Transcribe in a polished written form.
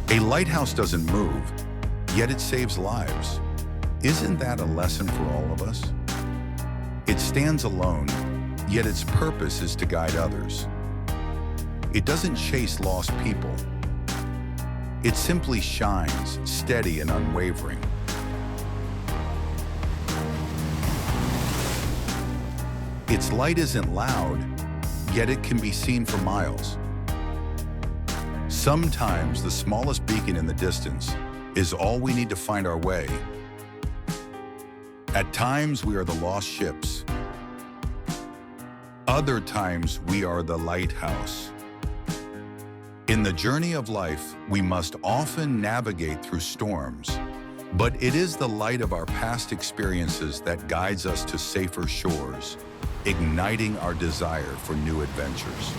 A lighthouse doesn't move, yet it saves lives. Isn't that a lesson for all of us? It stands alone, yet its purpose is to guide others. It doesn't chase lost people. It simply shines, steady and unwavering. Its light isn't loud, yet it can be seen for miles. Sometimes the smallest beacon in the distance is all we need to find our way. At times we are the lost ships. Other times we are the lighthouse. In the journey of life, we must often navigate through storms, but it is the light of our past experiences that guides us to safer shores, igniting our desire for new adventures.